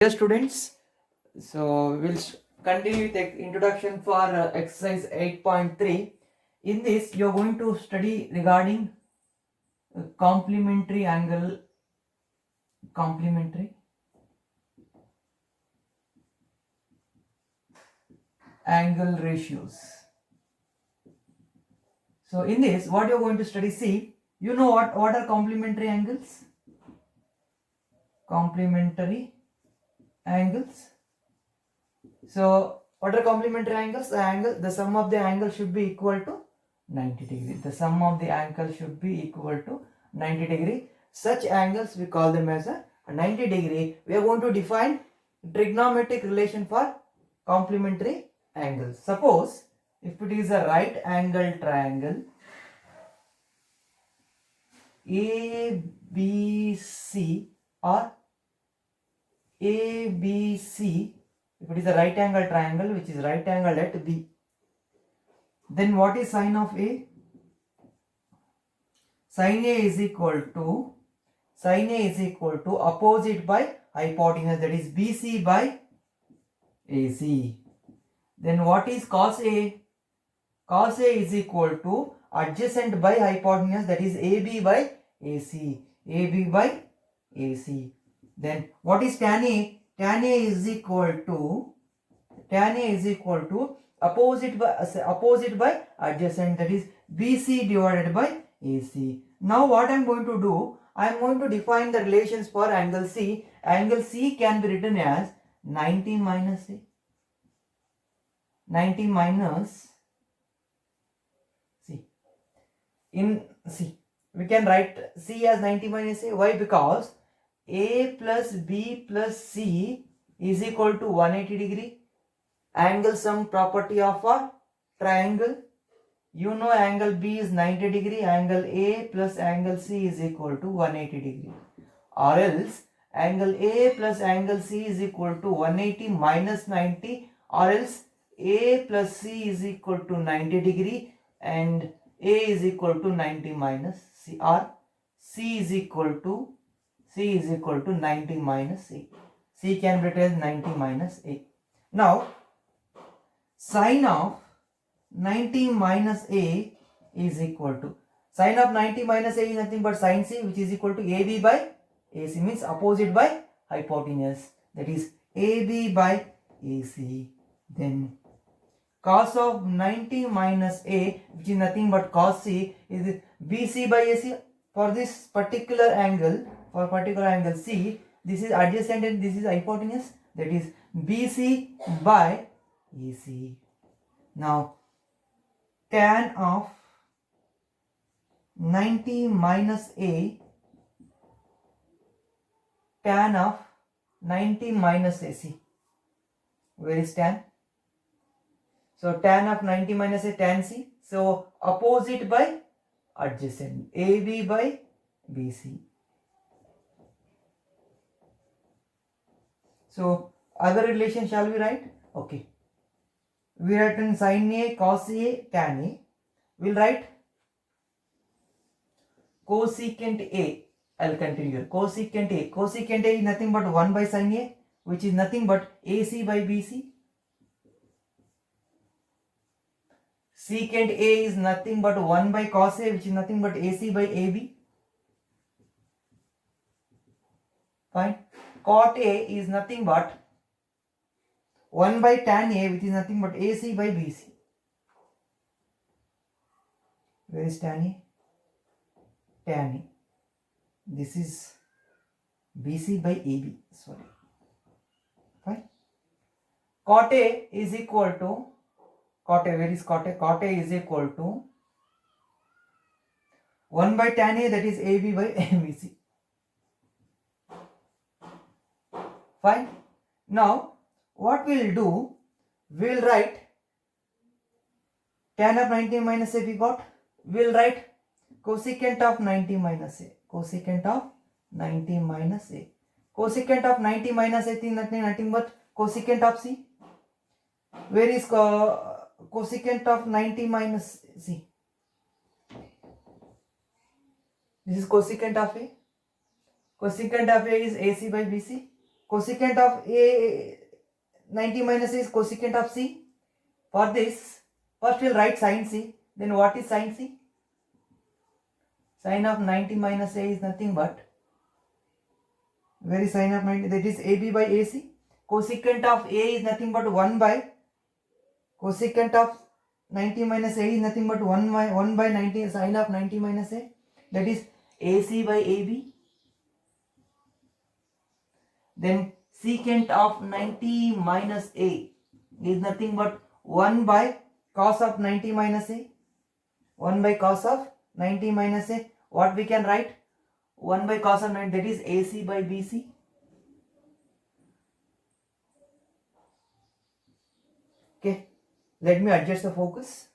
Dear students, so we'll continue with the introduction for exercise 8.3. In this, you are going to study regarding complementary angle ratios. So in this, what you are going to study, see, you know what are complementary angles? Complementary angles. So what are complementary angles? The sum of the angle should be equal to 90 degree. The sum of the angle should be equal to 90 degree. Such angles we call them as a 90 degree. We are going to define trigonometric relation for complementary angles. Suppose if it is a right angle triangle ABC or ABC, if it is a right angle triangle which is right angled at B, then what is sine of A? Sine A is equal to opposite by hypotenuse, that is BC by AC. Then what is cos A? Cos A is equal to adjacent by hypotenuse, that is AB by AC. AB by AC. Then what is tan A? Tan A is equal to opposite by adjacent, that is BC divided by AC. Now what I am going to do, I am going to define the relations for angle C. Angle C can be written as 90 minus A. 90 minus C. In C, we can write C as 90 minus A. Why? Because A plus B plus C is equal to 180 degree. Angle sum property of a triangle. You know angle B is 90 degree. Angle A plus angle C is equal to 180 degree. Or else angle A plus angle C is equal to 180 minus 90. Or else A plus C is equal to 90 degree and A is equal to 90 minus C, or C is equal to 90 minus A. C can be written as 90 minus A. Now sine of 90 minus A is equal to, sine of 90 minus A is nothing but sine C, which is equal to AB by AC, means opposite by hypotenuse, that is AB by AC. Then cos of 90 minus A, which is nothing but cos C, is BC by AC. For this particular angle, C, this is adjacent and this is hypotenuse, that is BC by AC. Now tan of 90 minus A, tan of 90 minus AC, where is tan? So tan of 90 minus A, tan C. So opposite by adjacent, AB by BC. So other relation shall we write? Okay. We write in sin A, cos A, tan A. We'll write cosecant A. I'll continue here. Cosecant A. Cosecant A is nothing but 1 by sin A, which is nothing but AC by BC. Secant A is nothing but 1 by cos A, which is nothing but AC by AB. Fine. Cot A is nothing but 1 by tan A, which is nothing but AC by BC. Where is tan A? Tan A. This is BC by AB. Sorry. Fine. Cot A is equal to, cot A, where is cot A? Cot A is equal to 1 by tan A, that is AB by BC. Fine. Now what we'll do, we'll write tan of 90 minus A we got. We'll write cosecant of 90 minus A. Cosecant of 90 minus A. Cosecant of 90 minus A is nothing but cosecant of C. Where is cosecant of 90 minus C? This is cosecant of A. Cosecant of A is AC by BC. cosecant of A 90 minus A is cosecant of C. For this, first we'll write sin C. Then what is sin C? Sin of 90 minus A is nothing but, where is sin of 90? That is AB by AC. Cosecant of A is nothing but 1 by, cosecant of 90 minus A is nothing but 1 by 90 sin of 90 minus A. That is AC by AB. Then secant of 90 minus A is nothing but 1 by cos of 90 minus A. 1 by cos of 90 minus A. What we can write? 1 by cos of 90, that is AC by BC. Okay, let me adjust the focus.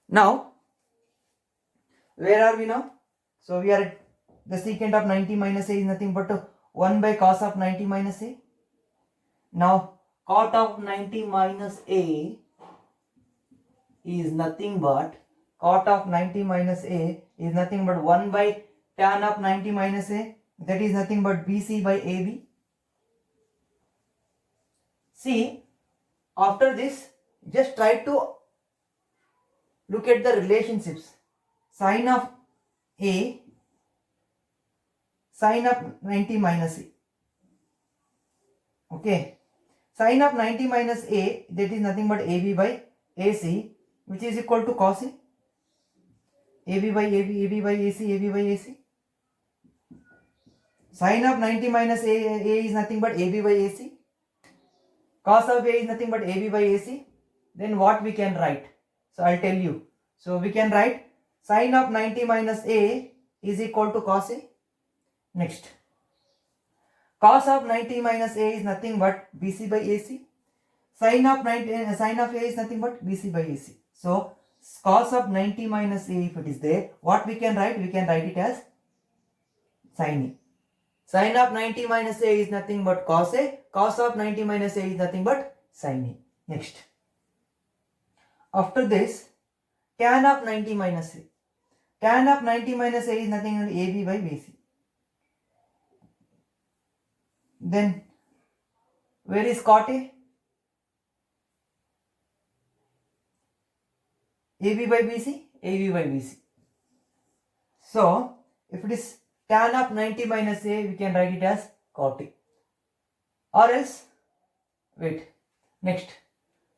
Now, where are we now? So we are at the secant of 90 minus A is nothing but 1 by cos of 90 minus A. Now, cot of 90 minus A is nothing but, cot of 90 minus A is nothing but 1 by tan of 90 minus A, that is nothing but BC by AB. See, after this, just try to look at the relationships. Sin of A, sin of 90 minus A. Okay, sin of 90 minus A, that is nothing but AB by AC, which is equal to cos A. AB by AB, AB by AC, AB by AC. Sin of 90 minus A is nothing but AB by AC. Cos of A is nothing but AB by AC. Then what we can write? So I'll tell you. So we can write sin of 90 minus A is equal to cos A. Next, cos of 90 minus A is nothing but BC by AC. Sin of A is nothing but BC by AC. So cos of 90 minus A, if it is there, what we can write? We can write it as sin A. Sin of 90 minus A is nothing but cos A. Cos of 90 minus A is nothing but sin A. Next, after this, tan of 90 minus A. Tan of 90 minus A is nothing but AB by BC. Then, where is cot A? AB by BC, AB by BC. So, if it is tan of 90 minus A, we can write it as cot A. Or else, wait, next,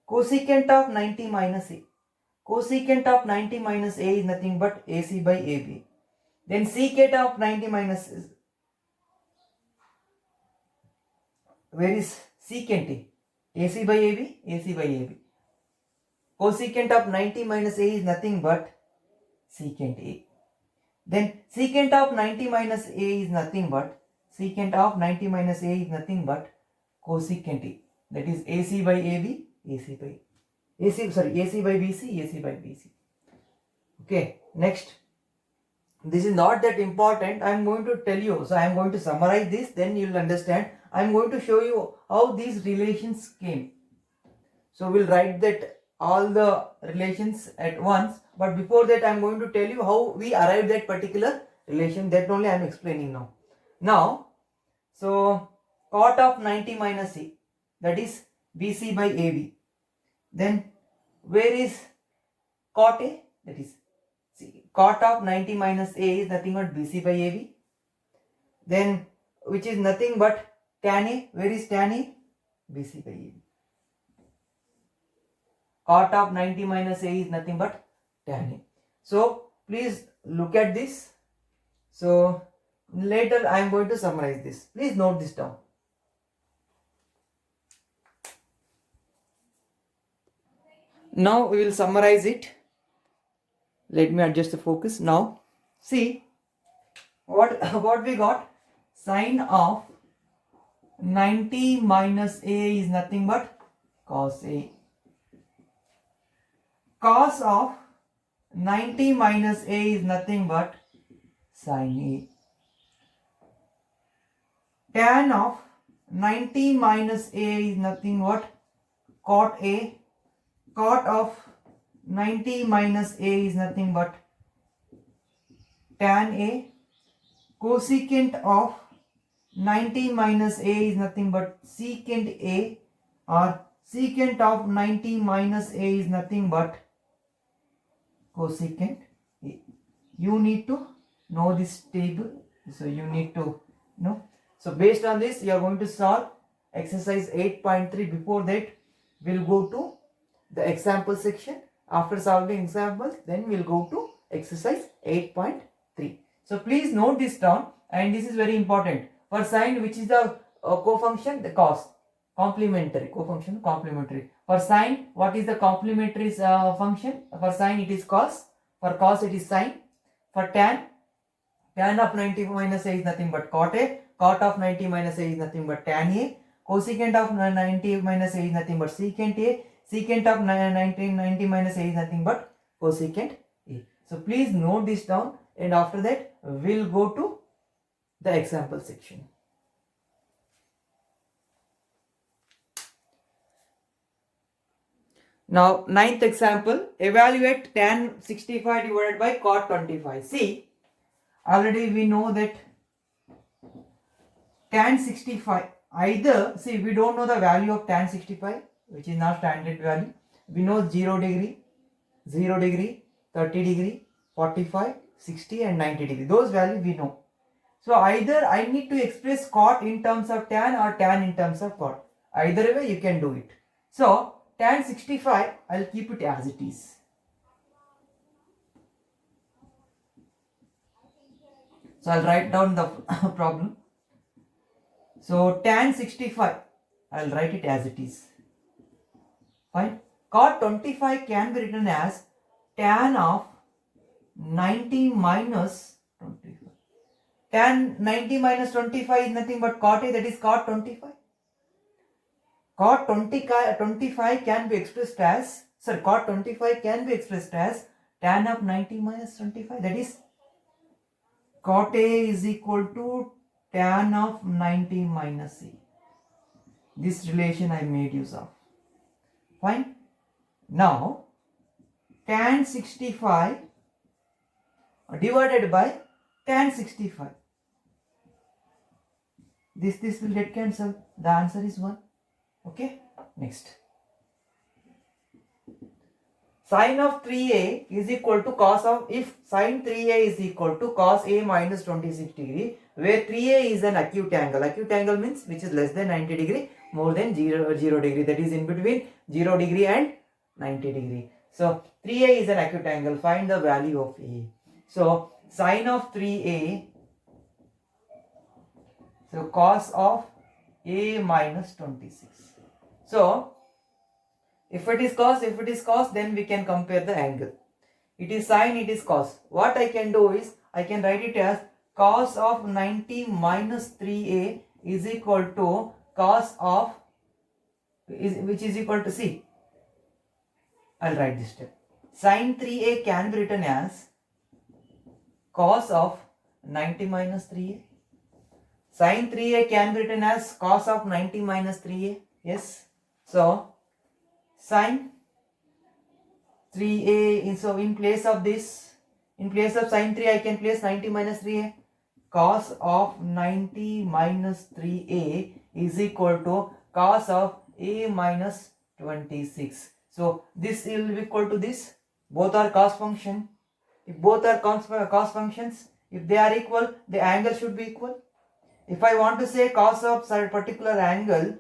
cosecant of 90 minus A. Cosecant of 90 minus A is nothing but AC by AB. Then secant of 90 minus, where is secant A? AC by AB, AC by AB. Cosecant of 90 minus A is nothing but secant A. Then secant of 90 minus A is nothing but, secant of 90 minus A is nothing but cosecant A. That is AC by AB, AC by AC by BC, AC by BC. Okay, next. This is not that important. I am going to tell you. So I am going to summarize this, then you will understand. I am going to show you how these relations came. So we'll write that all the relations at once. But before that, I am going to tell you how we arrived at particular relation. That only I am explaining now. Now, so cot of 90 minus C, that is BC by AB. Then where is cot A? That is cot of 90 minus A is nothing but BC by AB. Then which is nothing but tan A. Where is tan A? BC by AB. Cot of 90 minus A is nothing but tan A. So please look at this. So later I am going to summarize this. Please note this down. Now we will summarize it. Let me adjust the focus. Now see what we got. Sin of 90 minus A is nothing but cos A. Cos of 90 minus A is nothing but sin A. Tan of 90 minus A is nothing but cot A. Cot of 90 minus A is nothing but tan A, cosecant of 90 minus A is nothing but secant A, or secant of 90 minus A is nothing but cosecant A. You need to know this table, so you need to know. So based on this, you are going to solve exercise 8.3. Before that, we'll go to the example section. After solving examples, then we'll go to exercise 8.3. So please note this down, and this is very important. For sine, which is the cofunction? The cos. Complementary. Cofunction complementary. For sine, what is the complementary function? For sine, it is cos. For cos, it is sine. For tan, tan of 90 minus A is nothing but cot A. Cot of 90 minus A is nothing but tan A. Cosecant of 90 minus A is nothing but secant A. Secant of 90 minus A is nothing but cosecant A. So please note this down, and after that we'll go to the example section. Now, ninth example, evaluate tan 65 divided by cot 25. See, already we know that tan 65, either, see, we don't know the value of tan 65, which is not standard value. We know 0 degree, 0 degree, 30 degree, 45, 60 and 90 degree. Those values we know. So either I need to express cot in terms of tan or tan in terms of cot. Either way you can do it. So tan 65, I'll keep it as it is. So I'll write down the problem. So tan 65, I'll write it as it is. Fine. Cot 25 can be written as tan of 90 minus 25. Tan 90 minus 25 is nothing but cot A, that is cot 25. Cot 25 can be expressed as, cot 25 can be expressed as tan of 90 minus 25, that is cot A is equal to tan of 90 minus A. This relation I made use of. Fine. Now, tan 65 divided by tan 65. This will get cancelled. The answer is 1. Okay. Next. Sine of 3a is equal to cos of, if sine 3a is equal to cos a minus 26 degree, where 3a is an acute angle. Acute angle means which is less than 90 degree, more than 0 degree, that is in between 0 degree and 90 degree. So 3a is an acute angle. Find the value of a. So sine of 3a, so cos of a minus 26. So if it is cos, then we can compare the angle. It is sine, it is cos. What I can do is, I can write it as cos of 90 minus 3a is equal to cos of, which is equal to, see, I'll write this step. Sine 3a can be written as cos of 90 minus 3a. Sine 3a can be written as cos of 90 minus 3a. Yes. So sine 3a, so in place of this, in place of sine 3, I can place 90 minus 3a. Cos of 90 minus 3a is equal to cos of a minus 26. So this will be equal to this. Both are cos function. If both are cos functions, if they are equal, the angle should be equal. If I want to say cos of a particular angle,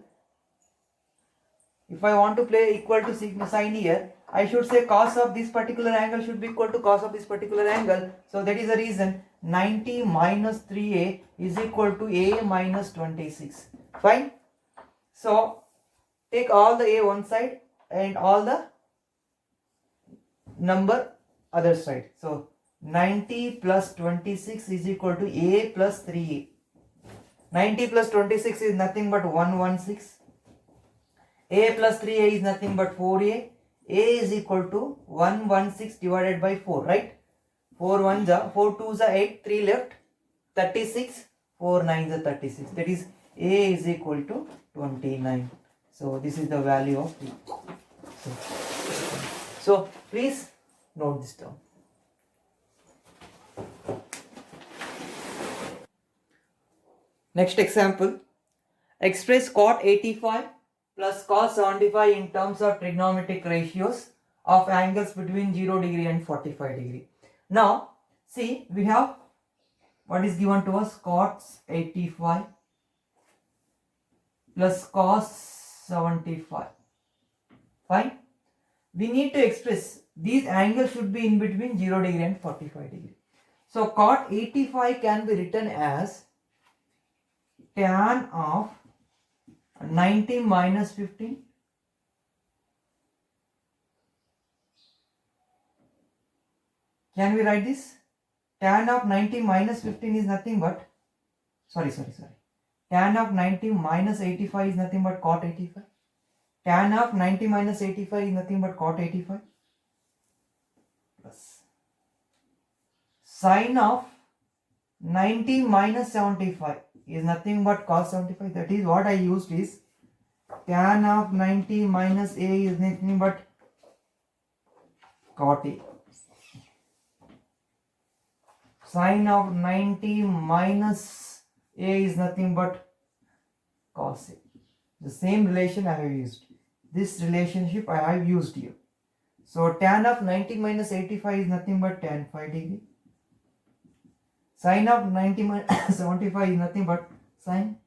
if I want to play equal to sine here, I should say cos of this particular angle should be equal to cos of this particular angle. So that is the reason 90 minus 3a is equal to a minus 26. Fine. So take all the a one side and all the number other side. So 90 plus 26 is equal to a plus 3a. 90 plus 26 is nothing but 116. A plus 3a is nothing but 4a. A is equal to 116 divided by 4, right? 4 1s are 4 2s are 8, 3 left, 36, 4 9s are 36. That is A is equal to 29. So this is the value of B. So please note this down. Next example. Express cot 85 plus cos 75 in terms of trigonometric ratios of angles between 0 degree and 45 degree. Now, see, we have what is given to us, cot 85 plus cos 75. Fine. We need to express these angles should be in between 0 degree and 45 degree. So cot 85 can be written as tan of 90 minus 15 . Can we write this? Tan of 90 minus 15 is nothing but, sorry. Tan of 90 minus 85 is nothing but cot 85. Tan of 90 minus 85 is nothing but cot 85. Plus sine of 90 minus 75 is nothing but cos 75. That is what I used is tan of 90 minus a is nothing but cot a. Sine of 90 minus a is nothing but cos a. The same relation I have used. This relationship I have used here. So tan of 90 minus 85 is nothing but tan 5 degree. Sine of 90 minus 75 is nothing but sine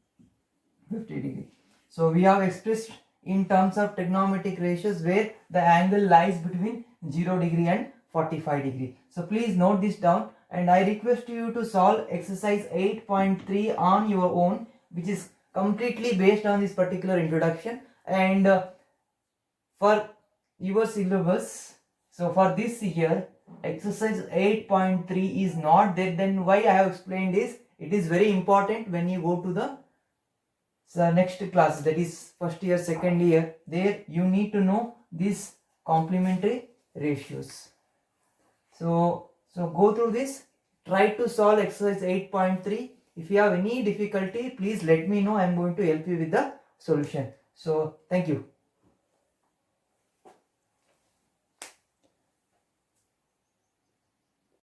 50 degree. So we have expressed in terms of trigonometric ratios where the angle lies between 0 degree and 45 degree. So please note this down, and I request you to solve exercise 8.3 on your own, which is completely based on this particular introduction. And for your syllabus, so for this year exercise 8.3 is not there. Then why I have explained is, it is very important when you go to the next class, that is first year, second year, there you need to know these complementary ratios. So go through this, try to solve exercise 8.3. If you have any difficulty, please let me know. I am going to help you with the solution. So thank you.